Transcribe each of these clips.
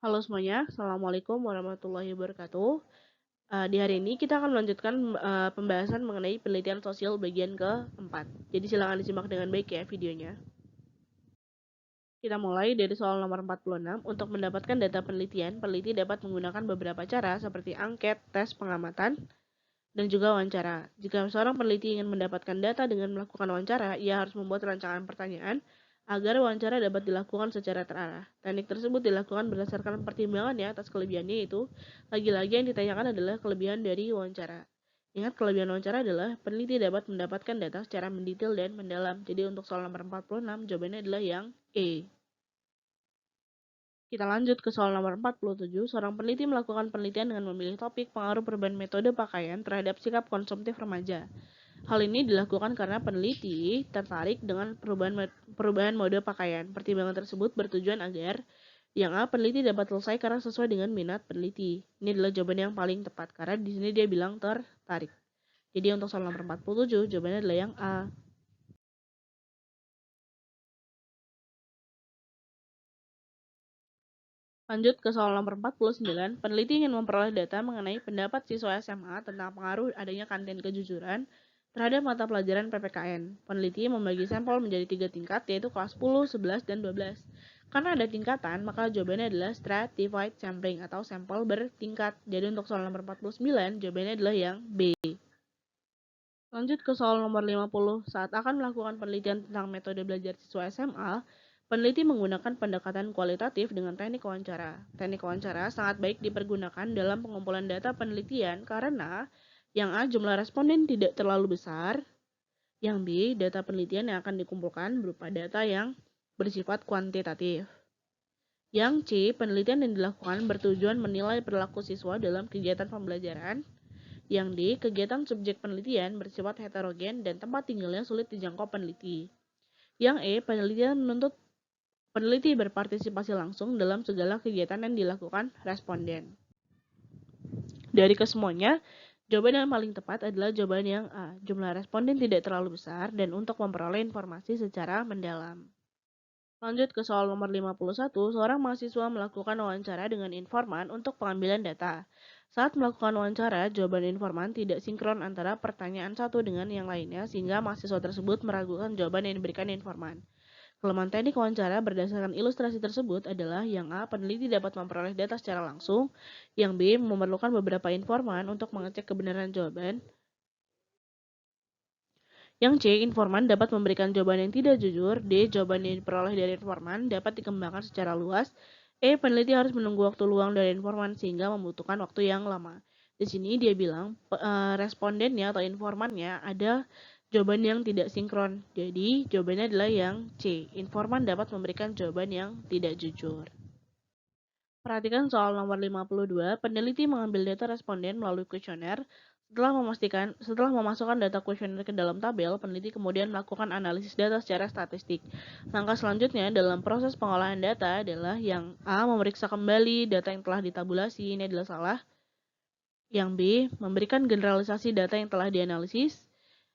Halo semuanya, Assalamualaikum warahmatullahi wabarakatuh. Di hari ini kita akan melanjutkan pembahasan mengenai penelitian sosial bagian keempat. Jadi silakan disimak dengan baik ya videonya. Kita mulai dari soal nomor 46. Untuk mendapatkan data penelitian, peneliti dapat menggunakan beberapa cara seperti angket, tes pengamatan, dan juga wawancara. Jika seorang peneliti ingin mendapatkan data dengan melakukan wawancara, ia harus membuat rancangan pertanyaan agar wawancara dapat dilakukan secara terarah. Teknik tersebut dilakukan berdasarkan pertimbangannya atas kelebihannya, yaitu lagi-lagi yang ditanyakan adalah kelebihan dari wawancara. Ingat, kelebihan wawancara adalah peneliti dapat mendapatkan data secara mendetail dan mendalam. Jadi untuk soal nomor 46, jawabannya adalah yang E. Kita lanjut ke soal nomor 47. Seorang peneliti melakukan penelitian dengan memilih topik pengaruh perubahan metode pakaian terhadap sikap konsumtif remaja. Hal ini dilakukan karena peneliti tertarik dengan perubahan mode pakaian. Pertimbangan tersebut bertujuan agar yang A, peneliti dapat selesai karena sesuai dengan minat peneliti. Ini adalah jawaban yang paling tepat karena di sini dia bilang tertarik. Jadi untuk soal nomor 47, jawabannya adalah yang A. Lanjut ke soal nomor 49, peneliti ingin memperoleh data mengenai pendapat siswa SMA tentang pengaruh adanya kantin kejujuran terhadap mata pelajaran PPKN. Peneliti membagi sampel menjadi 3 tingkat, yaitu kelas 10, 11, dan 12. Karena ada tingkatan, maka jawabannya adalah stratified sampling atau sampel bertingkat. Jadi untuk soal nomor 49, jawabannya adalah yang B. Lanjut ke soal nomor 50. Saat akan melakukan penelitian tentang metode belajar siswa SMA, peneliti menggunakan pendekatan kualitatif dengan teknik wawancara. Teknik wawancara sangat baik dipergunakan dalam pengumpulan data penelitian karena yang A, jumlah responden tidak terlalu besar. Yang B, data penelitian yang akan dikumpulkan berupa data yang bersifat kuantitatif. Yang C, penelitian yang dilakukan bertujuan menilai perilaku siswa dalam kegiatan pembelajaran. Yang D, kegiatan subjek penelitian bersifat heterogen dan tempat tinggalnya sulit dijangkau peneliti. Yang E, penelitian menuntut peneliti berpartisipasi langsung dalam segala kegiatan yang dilakukan responden. Dari kesemuanya, jawaban yang paling tepat adalah jawaban yang A. Jumlah responden tidak terlalu besar dan untuk memperoleh informasi secara mendalam. Lanjut ke soal nomor 51, seorang mahasiswa melakukan wawancara dengan informan untuk pengambilan data. Saat melakukan wawancara, jawaban informan tidak sinkron antara pertanyaan satu dengan yang lainnya sehingga mahasiswa tersebut meragukan jawaban yang diberikan informan. Kelemahan teknik wawancara berdasarkan ilustrasi tersebut adalah yang A, peneliti dapat memperoleh data secara langsung, yang B, memerlukan beberapa informan untuk mengecek kebenaran jawaban, yang C, informan dapat memberikan jawaban yang tidak jujur. D, jawaban yang diperoleh dari informan dapat dikembangkan secara luas. E, peneliti harus menunggu waktu luang dari informan sehingga membutuhkan waktu yang lama. Di sini dia bilang respondennya atau informannya ada jawaban yang tidak sinkron. Jadi jawabannya adalah yang C, informan dapat memberikan jawaban yang tidak jujur. Perhatikan soal nomor 52, peneliti mengambil data responden melalui kuesioner. Setelah memasukkan data kuesioner ke dalam tabel, peneliti kemudian melakukan analisis data secara statistik. Langkah selanjutnya dalam proses pengolahan data adalah yang A, memeriksa kembali data yang telah ditabulasi, ini adalah salah. Yang B, memberikan generalisasi data yang telah dianalisis.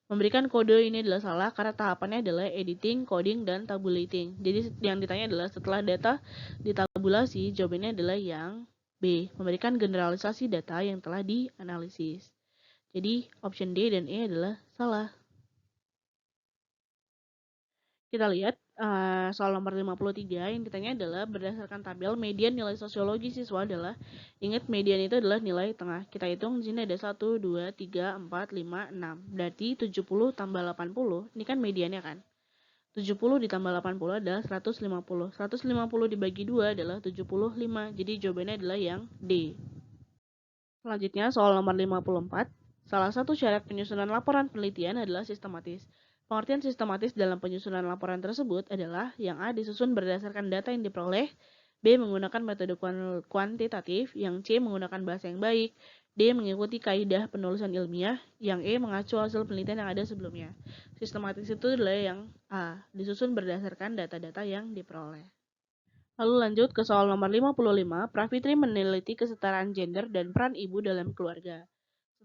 Memberikan kode ini adalah salah karena tahapannya adalah editing, coding, dan tabulating. Jadi yang ditanya adalah setelah data ditabulasi, jawabannya adalah yang B, memberikan generalisasi data yang telah dianalisis. Jadi option D dan E adalah salah. Kita lihat soal nomor 53 yang ditanya adalah berdasarkan tabel median nilai sosiologi siswa adalah, ingat median itu adalah nilai tengah. Kita hitung di sini ada 1, 2, 3, 4, 5, 6. Berarti 70 tambah 80, ini kan mediannya kan. 70 ditambah 80 adalah 150. 150 dibagi 2 adalah 75. Jadi jawabannya adalah yang D. Selanjutnya soal nomor 54. Salah satu syarat penyusunan laporan penelitian adalah sistematis. Pengertian sistematis dalam penyusunan laporan tersebut adalah yang A, disusun berdasarkan data yang diperoleh, B, menggunakan metode kuantitatif, yang C, menggunakan bahasa yang baik, D, mengikuti kaidah penulisan ilmiah, yang E, mengacu hasil penelitian yang ada sebelumnya. Sistematis itu adalah yang A, disusun berdasarkan data-data yang diperoleh. Lalu lanjut ke soal nomor 55, Pravitri meneliti kesetaraan gender dan peran ibu dalam keluarga.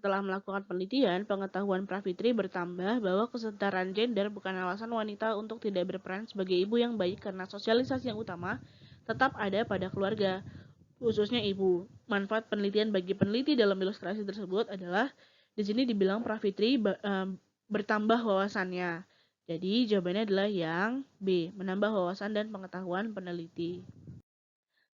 Setelah melakukan penelitian, pengetahuan Pravitri bertambah bahwa kesetaraan gender bukan alasan wanita untuk tidak berperan sebagai ibu yang baik karena sosialisasi yang utama tetap ada pada keluarga. khususnya ibu. Manfaat penelitian bagi peneliti dalam ilustrasi tersebut adalah di sini dibilang Pravitri bertambah wawasannya. Jadi jawabannya adalah yang B, menambah wawasan dan pengetahuan peneliti.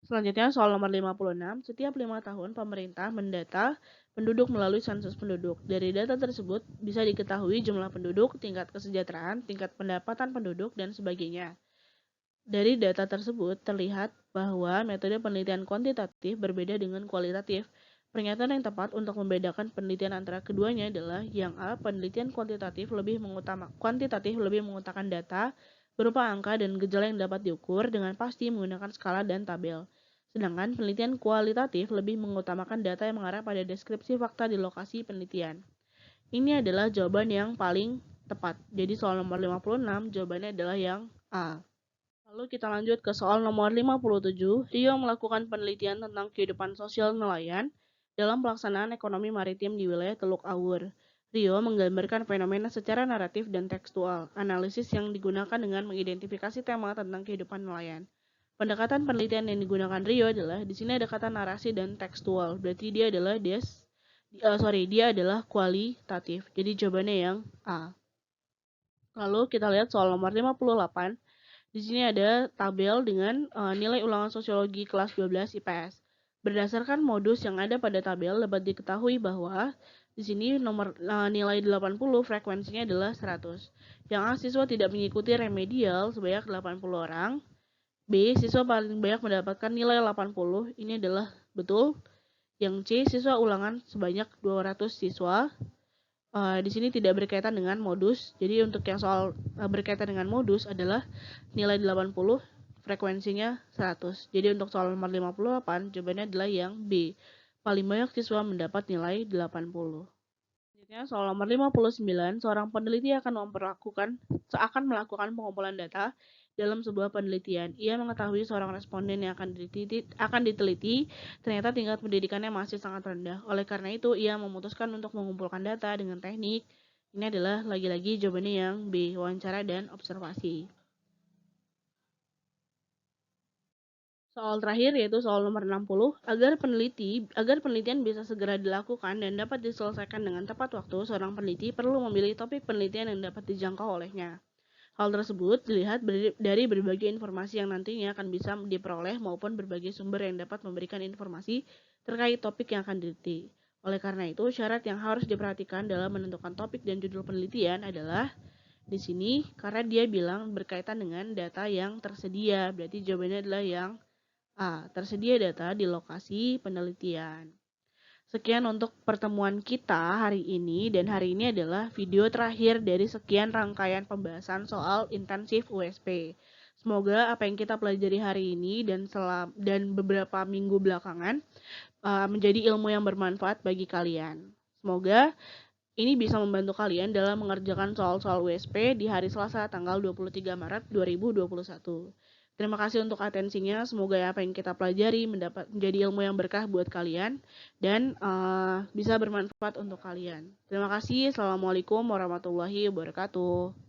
Selanjutnya soal nomor 56, setiap 5 tahun pemerintah mendata penduduk melalui sensus penduduk. Dari data tersebut bisa diketahui jumlah penduduk, tingkat kesejahteraan, tingkat pendapatan penduduk, dan sebagainya. Dari data tersebut terlihat bahwa metode penelitian kuantitatif berbeda dengan kualitatif. Pernyataan yang tepat untuk membedakan penelitian antara keduanya adalah yang A, penelitian kuantitatif lebih mengutamakan data berupa angka dan gejala yang dapat diukur dengan pasti menggunakan skala dan tabel. Sedangkan penelitian kualitatif lebih mengutamakan data yang mengarah pada deskripsi fakta di lokasi penelitian. Ini adalah jawaban yang paling tepat. Jadi soal nomor 56 jawabannya adalah yang A. Lalu kita lanjut ke soal nomor 57. Rio melakukan penelitian tentang kehidupan sosial nelayan dalam pelaksanaan ekonomi maritim di wilayah Teluk Awur. Rio menggambarkan fenomena secara naratif dan tekstual. Analisis yang digunakan dengan mengidentifikasi tema tentang kehidupan nelayan. Pendekatan penelitian yang digunakan Rio adalah di sini ada kata narasi dan tekstual. Berarti dia adalah dia adalah kualitatif. Jadi jawabannya yang A. Lalu kita lihat soal nomor 58. Di sini ada tabel dengan nilai ulangan sosiologi kelas 12 IPS. Berdasarkan modus yang ada pada tabel dapat diketahui bahwa di sini nilai 80 frekuensinya adalah 100. Yang A, siswa tidak mengikuti remedial sebanyak 80 orang. B, siswa paling banyak mendapatkan nilai 80, ini adalah betul. Yang C, siswa ulangan sebanyak 200 siswa. Di sini tidak berkaitan dengan modus. Jadi untuk yang soal berkaitan dengan modus adalah nilai 80, frekuensinya 100. Jadi untuk soal nomor 58, jawabannya adalah yang B. Paling banyak siswa mendapat nilai 80. Selanjutnya, soal nomor 59, seorang peneliti akan melakukan pengumpulan data dalam sebuah penelitian. Ia mengetahui seorang responden yang akan diteliti ternyata tingkat pendidikannya masih sangat rendah. Oleh karena itu, ia memutuskan untuk mengumpulkan data dengan teknik. Ini adalah lagi-lagi jawabannya yang B, wawancara dan observasi. Soal terakhir yaitu soal nomor 60, agar penelitian bisa segera dilakukan dan dapat diselesaikan dengan tepat waktu, seorang peneliti perlu memilih topik penelitian yang dapat dijangkau olehnya. Hal tersebut dilihat dari berbagai informasi yang nantinya akan bisa diperoleh maupun berbagai sumber yang dapat memberikan informasi terkait topik yang akan diteliti. Oleh karena itu, syarat yang harus diperhatikan dalam menentukan topik dan judul penelitian adalah di sini karena dia bilang berkaitan dengan data yang tersedia. Berarti jawabannya adalah yang A. Tersedia data di lokasi penelitian. Sekian untuk pertemuan kita hari ini, dan hari ini adalah video terakhir dari sekian rangkaian pembahasan soal intensif USP. Semoga apa yang kita pelajari hari ini dan beberapa minggu belakangan menjadi ilmu yang bermanfaat bagi kalian. Semoga ini bisa membantu kalian dalam mengerjakan soal-soal USP di hari Selasa tanggal 23 Maret 2021. Terima kasih untuk atensinya. Semoga apa yang kita pelajari menjadi ilmu yang berkah buat kalian dan bisa bermanfaat untuk kalian. Terima kasih. Assalamualaikum warahmatullahi wabarakatuh.